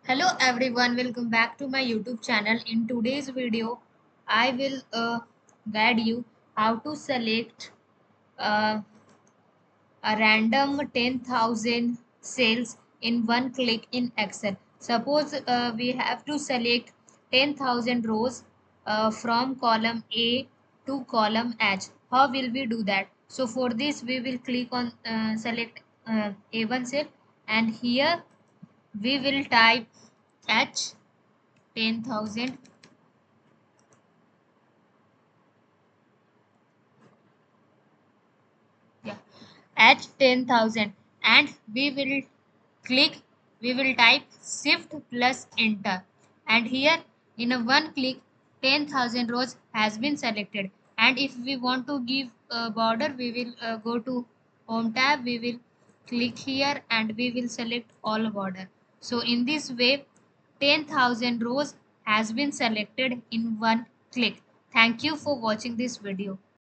Hello everyone, welcome back to my YouTube channel. In today's video, I will guide you how to select uh, a random 10,000 cells in one click in Excel. Suppose we have to select 10,000 rows from column A to column H. How will we do that? So for this, we will click on select A1 cell, and here we will type H 10,000. Yeah, at 10,000, and we will type shift plus enter, and here in a one click 10,000 rows has been selected. And if we want to give a border, we will go to home tab, we will click here and we will select all border. So in this way 10,000 rows has been selected in one click. Thank you for watching this video.